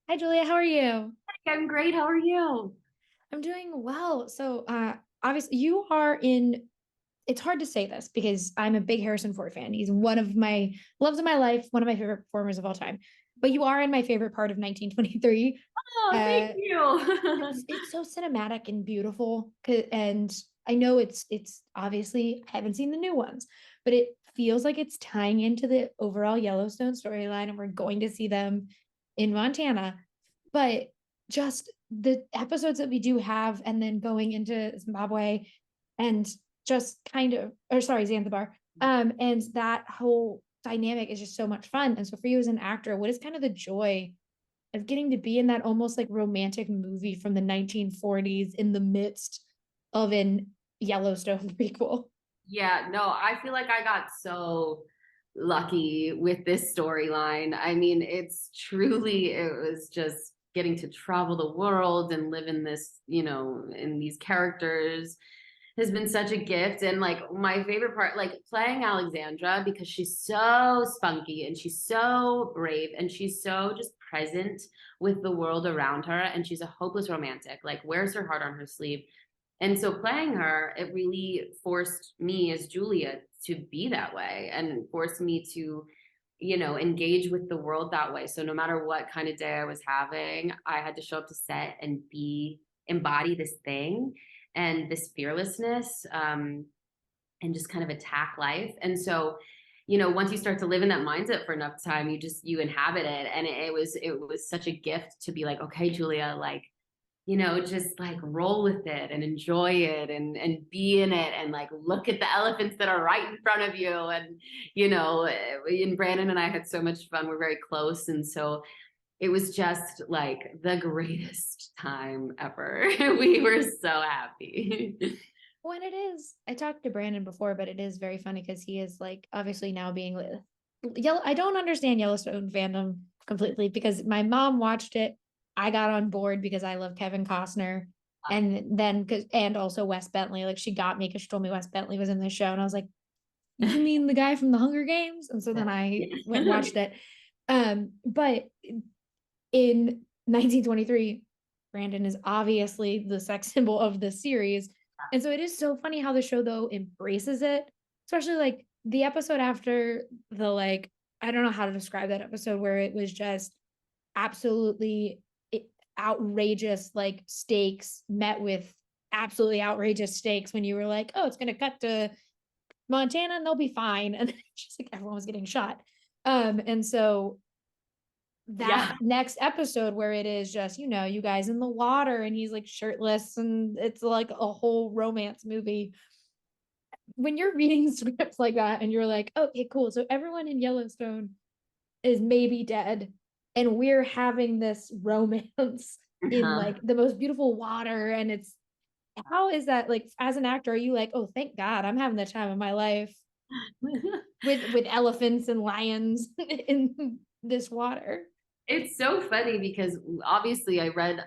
Hi, Julia. How are you? I'm great. How are you? I'm doing well. Obviously, you are in. It's hard to say this because I'm a big Harrison Ford fan. He's one of my loves of my life, one of my favorite performers of all time. But you are in my favorite part of 1923. Oh, thank Uh, you. it's so cinematic and beautiful, and I know it's obviously I haven't seen the new ones, but it feels like it's tying into the overall Yellowstone storyline, and we're going to see them in Montana. But just the episodes that we do have, and then going into Zimbabwe, and just kind of, or sorry, Zanzibar, and that whole dynamic is just so much fun. And so, for you as an actor, what is kind of the joy of getting to be in that almost like romantic movie from the 1940s in the midst of an Yellowstone prequel? Yeah, no, I feel like I got so lucky with this storyline. I mean, it was just getting to travel the world and live in this, in these characters has been such a gift. And like my favorite part, like playing Alexandra, because she's so spunky and she's so brave and she's so just present with the world around her. And she's a hopeless romantic, like wears her heart on her sleeve. And so playing her, it really forced me as Julia to be that way and forced me to, engage with the world that way. So no matter what kind of day I was having, I had to show up to set and embody this thing and this fearlessness, and just kind of attack life. And so, once you start to live in that mindset for enough time, you inhabit it. And it was such a gift to be like, okay, Julia, like, just like roll with it and enjoy it and be in it and like look at the elephants that are right in front of you. And Brandon and I had so much fun. We're very close. And so it was just like the greatest time ever. We were so happy. When it is, I talked to Brandon before, but it is very funny because he is like obviously now being with Yellow. I don't understand Yellowstone fandom completely because my mom watched it. I got on board because I love Kevin Costner. And then, cause, and also Wes Bentley, like she got me because she told me Wes Bentley was in the show. And I was like, you mean the guy from the Hunger Games? And so then I went and watched it. But in 1923, Brandon is obviously the sex symbol of the series. And so it is so funny how the show, though, embraces it, especially like the episode after the, like, I don't know how to describe that episode where it was just absolutely outrageous, like stakes met with absolutely outrageous stakes when you were like, oh, it's going to cut to Montana and they'll be fine. And just like everyone was getting shot. And so that Yeah. next episode where it is just, you guys in the water and he's like shirtless and it's like a whole romance movie. When you're reading scripts like that and you're like, okay, cool. So everyone in Yellowstone is maybe dead and we're having this romance in Uh-huh. like the most beautiful water. And it's, how is that like, as an actor, are you like, oh, thank God I'm having the time of my life with elephants and lions in this water? It's so funny because obviously I read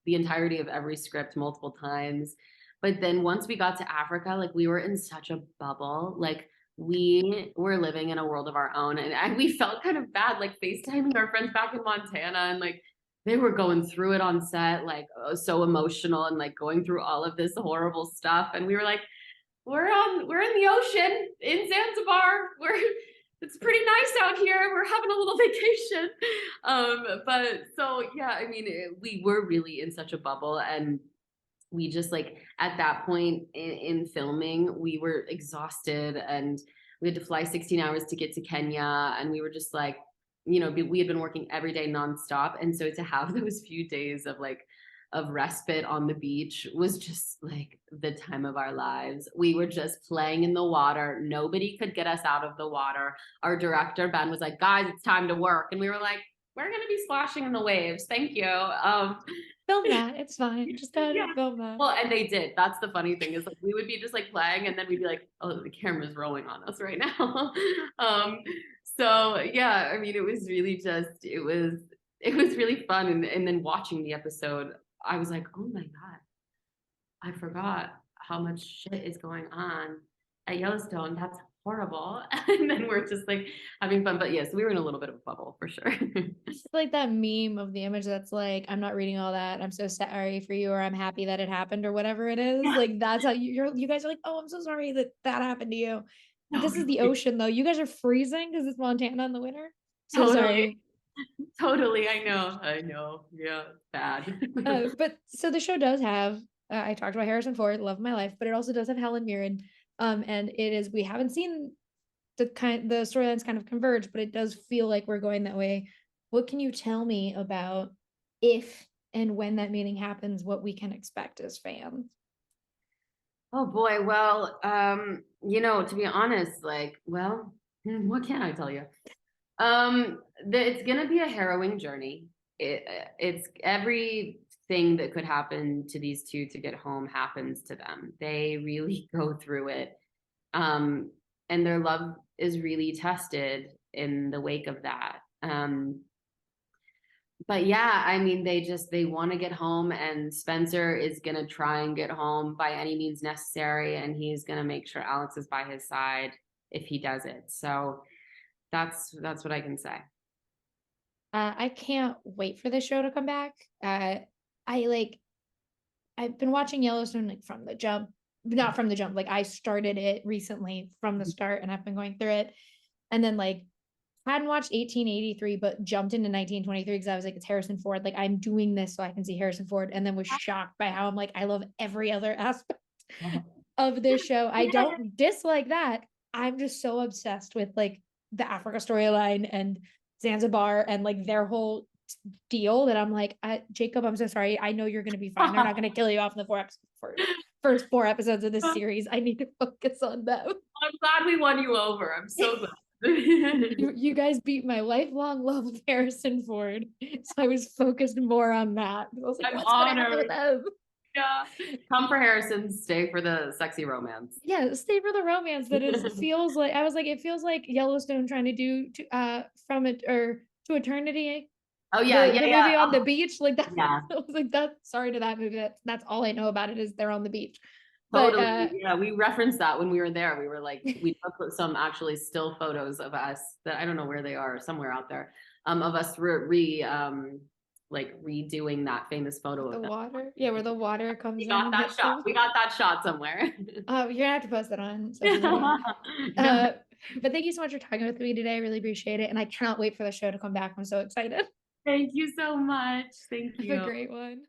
the entirety of every script multiple times. But then once we got to Africa, like we were in such a bubble. Like we were living in a world of our own. And we felt kind of bad, like FaceTiming our friends back in Montana and like they were going through it on set, like so emotional and like going through all of this horrible stuff. And we were like, we're in the ocean in Zanzibar. It's pretty nice out here. We're having a little vacation. But so yeah, I mean, we were really in such a bubble, and we just like at that point in filming, we were exhausted, and we had to fly 16 hours to get to Kenya, and we were just like, we had been working every day nonstop, and so to have those few days of like of respite on the beach was just like the time of our lives. We were just playing in the water. Nobody could get us out of the water. Our director, Ben, was like, guys, it's time to work. And we were like, we're going to be splashing in the waves. Thank you. Film that. It's fine. Just go ahead Yeah. and film that. Well, and they did. That's the funny thing is like we would be just like playing and then we'd be like, oh, the camera's rolling on us right now. um, so yeah, I mean, it was really fun. And then watching the episode, I was like, oh my God, I forgot how much shit is going on at Yellowstone. That's horrible. And then we're just like having fun. But yes, we were in a little bit of a bubble for sure. It's like that meme of the image that's like, I'm not reading all that. I'm so sorry for you, or I'm happy that it happened, or whatever it is. Yeah, Like that's how you guys are like, oh, I'm so sorry that that happened to you. Like, this is the totally. ocean though. You guys are freezing because it's Montana in the winter. So Totally. sorry. Totally. I know. I know. Yeah. Bad. But so the show does have, I talked about Harrison Ford, love of my life, but it also does have Helen Mirren. And it is, we haven't seen the storylines kind of converge, but it does feel like we're going that way. What can you tell me about if and when that meeting happens, what we can expect as fans? Oh boy. Well, to be honest, like, well, what can I tell you? It's gonna be a harrowing journey. It's everything that could happen to these two to get home happens to them. They really go through it. Um, and their love is really tested in the wake of that. But yeah, I mean, they want to get home, and Spencer is gonna try and get home by any means necessary, and he's gonna make sure Alex is by his side if he does it. So that's what I can say. I can't wait for the show to come back. I like I've been watching Yellowstone like from the jump, not from the jump. Like I started it recently from the start, and I've been going through it. And then like hadn't watched 1883, but jumped into 1923 because I was like, it's Harrison Ford. Like I'm doing this so I can see Harrison Ford, and then was shocked by how I'm like, I love every other aspect of this show. I don't dislike that. I'm just so obsessed with like the Africa storyline and Zanzibar and like their whole deal that I'm like, Jacob, I'm so sorry. I know you're going to be fine. They're not going to kill you off in the first 4 episodes of this series. I need to focus on them. I'm glad we won you over. I'm so glad. You guys beat my lifelong love of Harrison Ford. So I was focused more on that. I was like, I'm what's going to happen with honored. them? Yeah. Come for Harrison, stay for the sexy romance. Yeah, stay for the romance that is feels like I was like, it feels like Yellowstone trying to do to from it or to eternity. Oh yeah, The yeah, the yeah. movie on the Oh, beach, like that. yeah, I was like, that sorry to that movie. That's all I know about it is they're on the beach. But totally. Yeah, we referenced that when we were there. We were like, we took some actually still photos of us that I don't know where they are, somewhere out there, of us like redoing that famous photo the of them. water, yeah, where the water comes We in got and that hits shot. them. We got that shot somewhere. You're gonna have to post that on social media. Yeah. Uh, but thank you so much for talking with me today. I really appreciate it, and I cannot wait for the show to come back. I'm so excited. Thank you so much. Thank Have a you. great one.